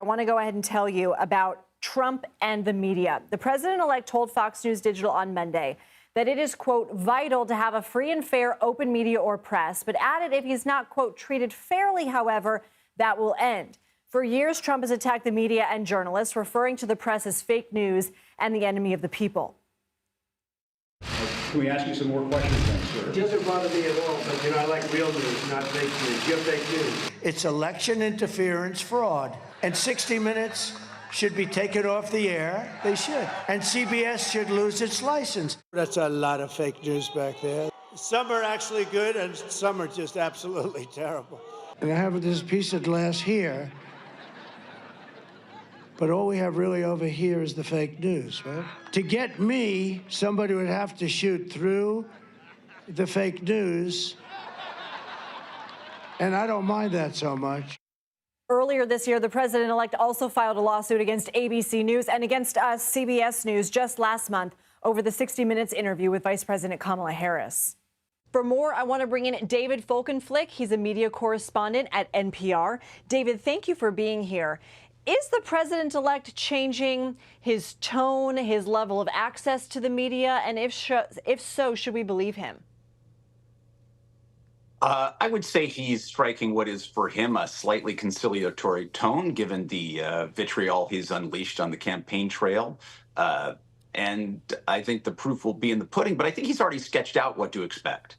I want to go ahead and tell you about Trump and the media. The president-elect told Fox News Digital on Monday that it is, quote, vital to have a free and fair open media or press, but added if he's not, quote, treated fairly, however, that will end. For years, Trump has attacked the media and journalists, referring to the press as fake news and the enemy of the people. Can we ask you some more questions then, sir? It doesn't bother me at all, but I like real news, not fake news. You're fake news. It's election interference fraud. And 60 Minutes should be taken off the air. They should. And CBS should lose its license. That's a lot of fake news back there. Some are actually good and some are just absolutely terrible. And I have this piece of glass here. But all we have really over here is the fake news, right? To get me, somebody would have to shoot through the fake news. And I don't mind that so much. Earlier this year, the president-elect also filed a lawsuit against ABC News and against CBS News just last month over the 60 Minutes interview with Vice President Kamala Harris. For more, I want to bring in David Folkenflik. He's a media correspondent at NPR. David, thank you for being here. Is the president-elect changing his tone, his level of access to the media? And if so, should we believe him? I would say he's striking what is for him a slightly conciliatory tone, given the vitriol he's unleashed on the campaign trail. And I think the proof will be in the pudding, but I think he's already sketched out what to expect.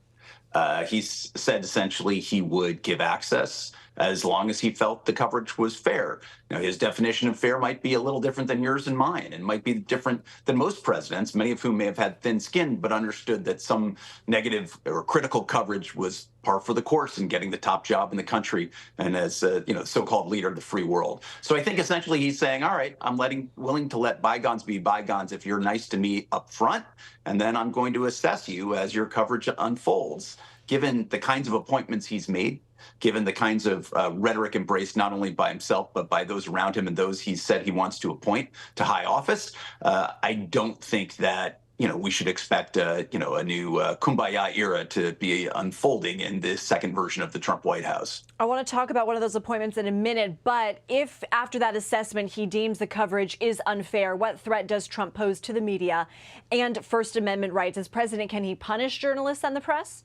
He's said essentially he would give access as long as he felt the coverage was fair. Now, his definition of fair might be a little different than yours and mine, and might be different than most presidents, many of whom may have had thin skin, but understood that some negative or critical coverage was par for the course in getting the top job in the country and as so-called leader of the free world. So I think essentially he's saying, all right, I'm willing to let bygones be bygones if you're nice to me up front, and then I'm going to assess you as your coverage unfolds. Given the kinds of appointments he's made, given the kinds of rhetoric embraced not only by himself, but by those around him and those he said he wants to appoint to high office, I don't think that we should expect a new kumbaya era to be unfolding in this second version of the Trump White House. I want to talk about one of those appointments in a minute, but if after that assessment he deems the coverage is unfair, what threat does Trump pose to the media and First Amendment rights? As president, can he punish journalists and the press?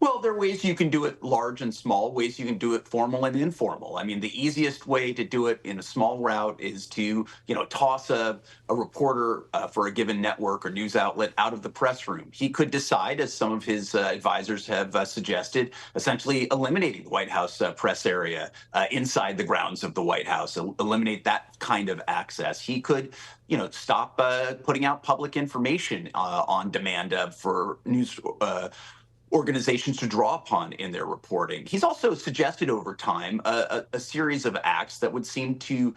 Well, there are ways you can do it large and small, ways you can do it formal and informal. I mean, the easiest way to do it in a small route is to, toss a reporter for a given network or news outlet out of the press room. He could decide, as some of his advisors have suggested, essentially eliminating the White House press area inside the grounds of the White House, eliminate that kind of access. He could stop putting out public information on demand for news organizations to draw upon in their reporting. He's also suggested over time a series of acts that would seem to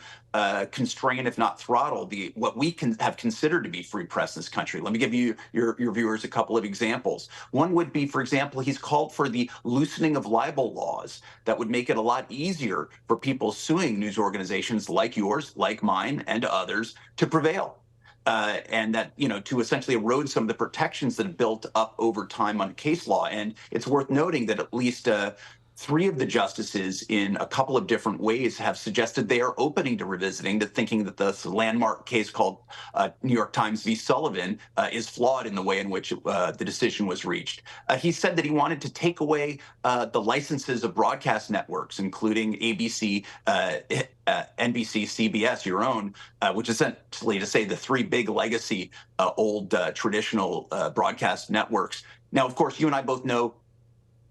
constrain, if not throttle, what we have considered to be free press in this country. Let me give you your viewers a couple of examples. One would be, for example, he's called for the loosening of libel laws that would make it a lot easier for people suing news organizations like yours, like mine, and others to prevail. And that, to essentially erode some of the protections that have built up over time on case law. And it's worth noting that at least 3 of the justices in a couple of different ways have suggested they are opening to revisiting, to thinking that this landmark case called New York Times v. Sullivan is flawed in the way in which the decision was reached. He said that he wanted to take away the licenses of broadcast networks, including ABC, NBC, CBS, your own, which is essentially to say the 3 big legacy old traditional broadcast networks. Now, of course, you and I both know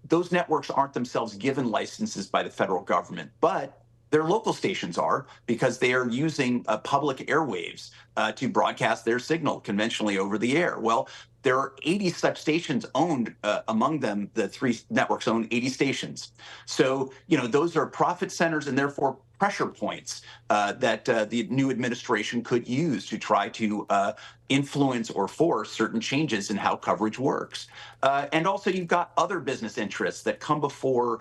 those networks aren't themselves given licenses by the federal government, but their local stations are, because they are using public airwaves to broadcast their signal conventionally over the air. Well, there are 80 such stations owned, among them, the 3 networks own 80 stations. So, those are profit centers and therefore pressure points that the new administration could use to try to influence or force certain changes in how coverage works. And also, you've got other business interests that come before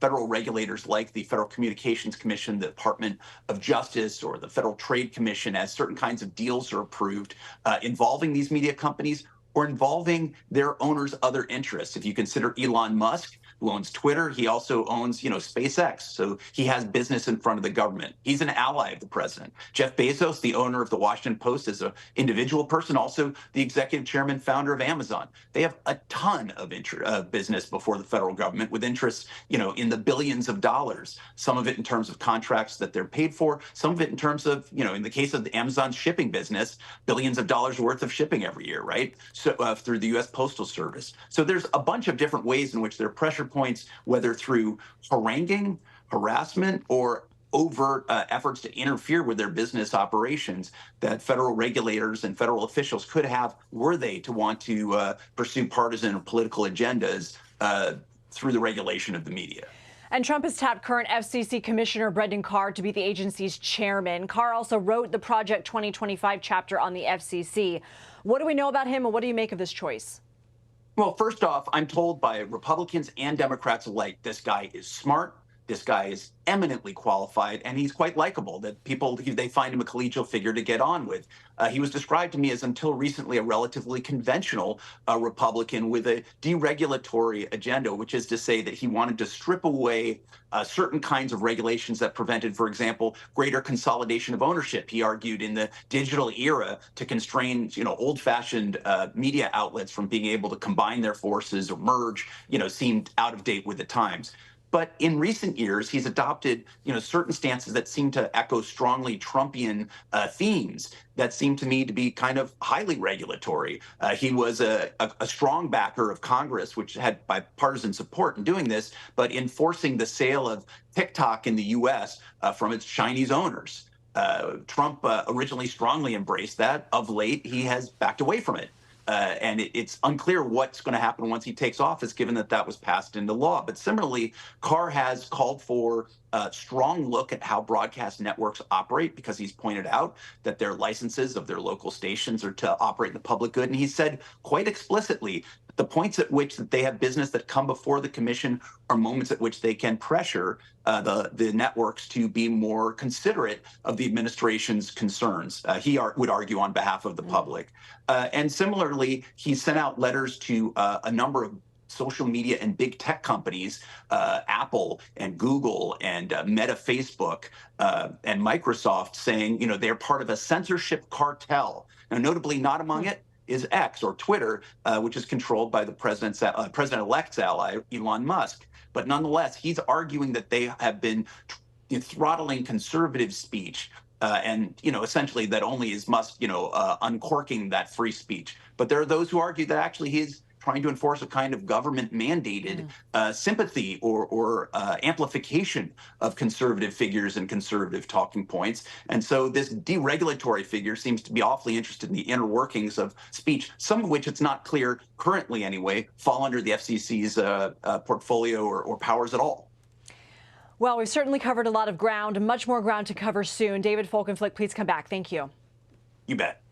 federal regulators like the Federal Communications Commission, the Department of Justice, or the Federal Trade Commission, as certain kinds of deals are approved involving these media companies or involving their owners' other interests. If you consider Elon Musk, who owns Twitter. He also owns, SpaceX. So he has business in front of the government. He's an ally of the president. Jeff Bezos, the owner of the Washington Post, is an individual person, also the executive chairman, founder of Amazon. They have a ton of business before the federal government with interests, in the billions of dollars. Some of it in terms of contracts that they're paid for. Some of it in terms of, in the case of the Amazon shipping business, billions of dollars worth of shipping every year, right? So through the U.S. Postal Service. So there's a bunch of different ways in which there are pressure points, whether through haranguing, harassment, or overt efforts to interfere with their business operations that federal regulators and federal officials could have were they to want to pursue partisan or political agendas through the regulation of the media. And Trump has tapped current FCC Commissioner Brendan Carr to be the agency's chairman. Carr also wrote the Project 2025 chapter on the FCC. What do we know about him, and what do you make of this choice? Well, first off, I'm told by Republicans and Democrats alike, this guy is smart. This guy is eminently qualified, and he's quite likable, that they find him a collegial figure to get on with. He was described to me as, until recently, a relatively conventional Republican with a deregulatory agenda, which is to say that he wanted to strip away certain kinds of regulations that prevented, for example, greater consolidation of ownership. He argued in the digital era to constrain, old-fashioned media outlets from being able to combine their forces or merge, seemed out of date with the times. But in recent years, he's adopted, certain stances that seem to echo strongly Trumpian themes that seem to me to be kind of highly regulatory. He was a strong backer of Congress, which had bipartisan support in doing this, but enforcing the sale of TikTok in the U.S. From its Chinese owners. Trump originally strongly embraced that. Of late, he has backed away from it. And it's unclear what's going to happen once he takes office, given that that was passed into law. But similarly, Carr has called for a strong look at how broadcast networks operate, because he's pointed out that their licenses of their local stations are to operate in the public good. And he said quite explicitly the points at which that they have business that come before the commission are moments at which they can pressure the networks to be more considerate of the administration's concerns. He would argue on behalf of the public. And similarly, he sent out letters to a number of social media and big tech companies, Apple and Google and Meta, Facebook and Microsoft, saying, they're part of a censorship cartel. Now, notably not among it is X, or Twitter, which is controlled by the president-elect's ally, Elon Musk. But nonetheless, he's arguing that they have been throttling conservative speech, and essentially that only is Musk, uncorking that free speech. But there are those who argue that actually he's trying to enforce a kind of government-mandated sympathy or amplification of conservative figures and conservative talking points. And so this deregulatory figure seems to be awfully interested in the inner workings of speech, some of which it's not clear currently anyway fall under the FCC's portfolio or powers at all. Well, we've certainly covered a lot of ground, much more ground to cover soon. David Folkenflik, please come back. Thank you. You bet.